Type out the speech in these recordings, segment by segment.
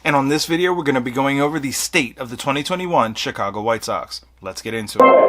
And on this video, we're going to be going over the state of the 2021 Chicago White Sox. Let's get into it.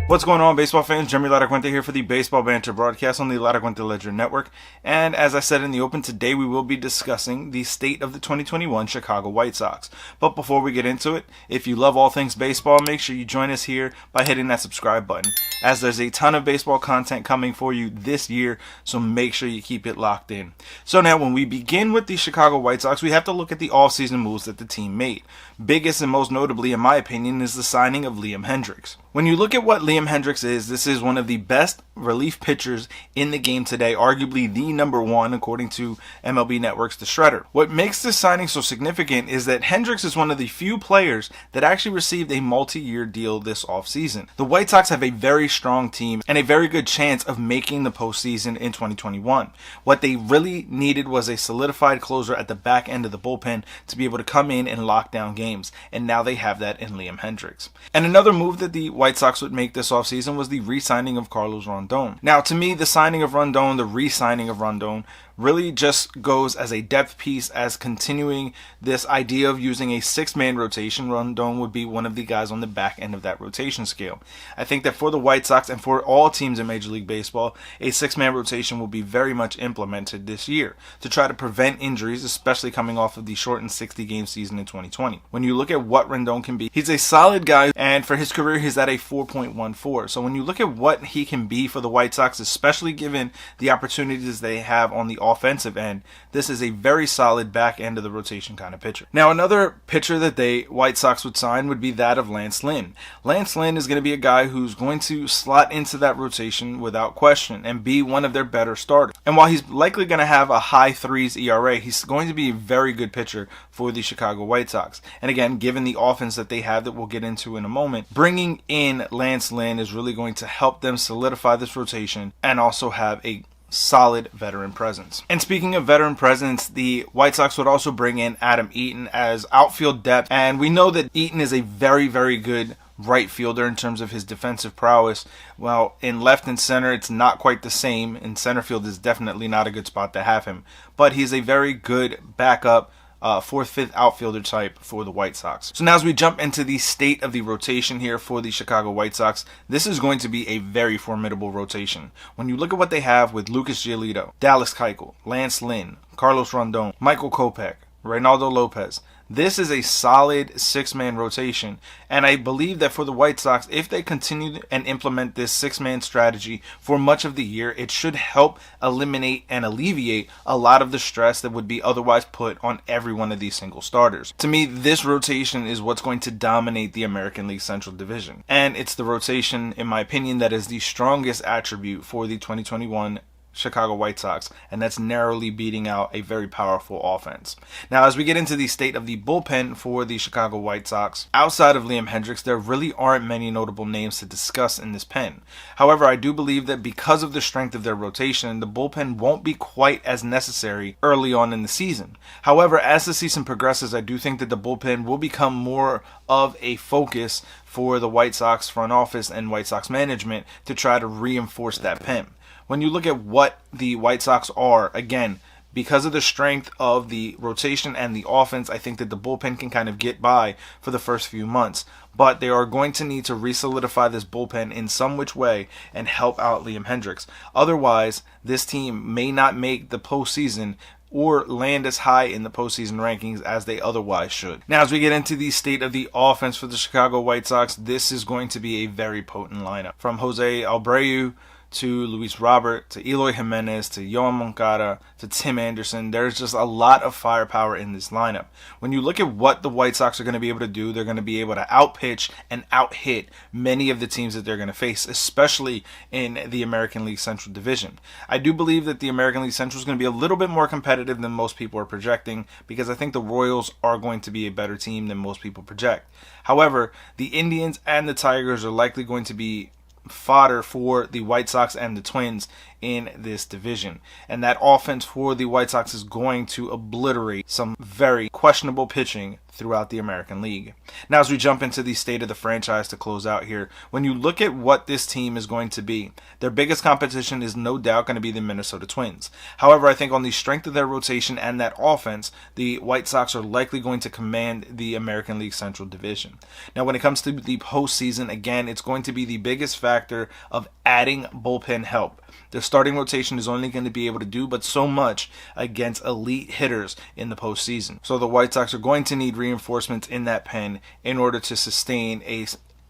What's going on, baseball fans? Jeremy Laracuente here for the Baseball Banter Broadcast on the Laracuente Ledger Network. And as I said in the open, today we will be discussing the state of the 2021 Chicago White Sox. But before we get into it, if you love all things baseball, make sure you join us here by hitting that subscribe button, as there's a ton of baseball content coming for you this year, so make sure you keep it locked in. So now, when we begin with the Chicago White Sox, we have to look at the offseason moves that the team made. Biggest and most notably, in my opinion, is the signing of Liam Hendriks. When you look at what Liam Hendriks is, this is one of the best relief pitchers in the game today, arguably the number one according to MLB Network's The Shredder. What makes this signing so significant is that Hendriks is one of the few players that actually received a multi-year deal this offseason. The White Sox have a very strong team and a very good chance of making the postseason in 2021. What they really needed was a solidified closer at the back end of the bullpen to be able to come in and lock down games, and now they have that in Liam Hendriks. And another move that the White Sox would make this offseason was the re-signing of Carlos Rondon. Now, to me, the signing of Rondon, the re-signing of Rondon, really just goes as a depth piece, as continuing this idea of using a six-man rotation. Rondon would be one of the guys on the back end of that rotation scale. I think that for the White Sox and for all teams in Major League Baseball, a six-man rotation will be very much implemented this year to try to prevent injuries, especially coming off of the shortened 60-game season in 2020. When you look at what Rondon can be, he's a solid guy, and for his career, he's at a 4.14. So when you look at what he can be for the White Sox, especially given the opportunities they have on the offensive end, this is a very solid back end of the rotation kind of pitcher. Now, another pitcher that the White Sox would sign would be that of Lance Lynn. Lance Lynn is going to be a guy who's going to slot into that rotation without question and be one of their better starters. And while he's likely going to have a high threes ERA, he's going to be a very good pitcher for the Chicago White Sox. And again, given the offense that they have that we'll get into in a moment, bringing in Lance Lynn is really going to help them solidify this rotation and also have a solid veteran presence. And speaking of veteran presence, the White Sox would also bring in Adam Eaton as outfield depth, and we know that Eaton is a very, very good right fielder in terms of his defensive prowess. Well, in left and center, it's not quite the same. In center field is definitely not a good spot to have him, but he's a very good backup fourth, fifth outfielder type for the White Sox. So now, as we jump into the state of the rotation here for the Chicago White Sox, this is going to be a very formidable rotation. When you look at what they have with Lucas Giolito, Dallas Keuchel, Lance Lynn, Carlos Rondon, Michael Kopech, Reynaldo Lopez, this is a solid six-man rotation, and I believe that for the White Sox, if they continue and implement this six-man strategy for much of the year, it should help eliminate and alleviate a lot of the stress that would be otherwise put on every one of these single starters. To me, this rotation is what's going to dominate the American League Central Division, and it's the rotation, in my opinion, that is the strongest attribute for the 2021 Chicago White Sox, and that's narrowly beating out a very powerful offense. Now, as we get into the state of the bullpen for the Chicago White Sox, outside of Liam Hendriks, there really aren't many notable names to discuss in this pen. However, I do believe that because of the strength of their rotation, the bullpen won't be quite as necessary early on in the season. However, as the season progresses, I do think that the bullpen will become more of a focus for the White Sox front office and White Sox management to try to reinforce that pen. When you look at what the White Sox are, again, because of the strength of the rotation and the offense, I think that the bullpen can kind of get by for the first few months. But they are going to need to re-solidify this bullpen in some which way and help out Liam Hendriks. Otherwise, this team may not make the postseason or land as high in the postseason rankings as they otherwise should. Now, as we get into the state of the offense for the Chicago White Sox, this is going to be a very potent lineup. From Jose Abreu to Luis Robert, to Eloy Jimenez, to Yoan Moncada, to Tim Anderson. There's just a lot of firepower in this lineup. When you look at what the White Sox are going to be able to do, they're going to be able to outpitch and outhit many of the teams that they're going to face, especially in the American League Central Division. I do believe that the American League Central is going to be a little bit more competitive than most people are projecting, because I think the Royals are going to be a better team than most people project. However, the Indians and the Tigers are likely going to be fodder for the White Sox and the Twins in this division. And that offense for the White Sox is going to obliterate some very questionable pitching throughout the American League. Now, as we jump into the state of the franchise to close out here, when you look at what this team is going to be, their biggest competition is no doubt going to be the Minnesota Twins. However, I think on the strength of their rotation and that offense, the White Sox are likely going to command the American League Central Division. Now, when it comes to the postseason, again, it's going to be the biggest factor of adding bullpen help. Their starting rotation is only going to be able to do but so much against elite hitters in the postseason. So the White Sox are going to need reinforcements in that pen in order to sustain a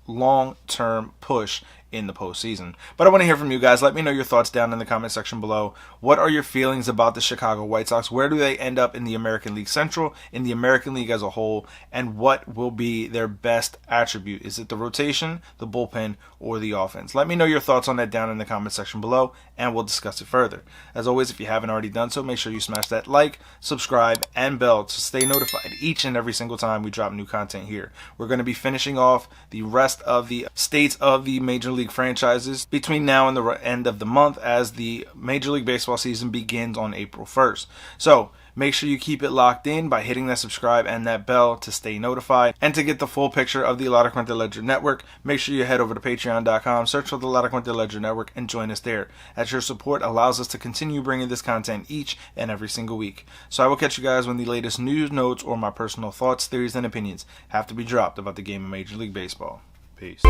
long-term push in the postseason. But I want to hear from you guys. Let me know your thoughts down in the comment section below. What are your feelings about the Chicago White Sox? Where do they end up in the American League Central, in the American League as a whole, and what will be their best attribute? Is it the rotation, the bullpen, or the offense? Let me know your thoughts on that down in the comment section below, and we'll discuss it further. As always, if you haven't already done so, make sure you smash that like, subscribe, and bell to stay notified each and every single time we drop new content here. We're going to be finishing off the rest of the states of the Major League franchises between now and the end of the month as the Major League Baseball season begins on April 1st. So make sure you keep it locked in by hitting that subscribe and that bell to stay notified. And to get the full picture of the Laracuente Ledger Network, make sure you head over to patreon.com, search for the Laracuente Ledger Network, and join us there, as your support allows us to continue bringing this content each and every single week. So I will catch you guys when the latest news, notes, or my personal thoughts, theories, and opinions have to be dropped about the game of Major League Baseball. Peace.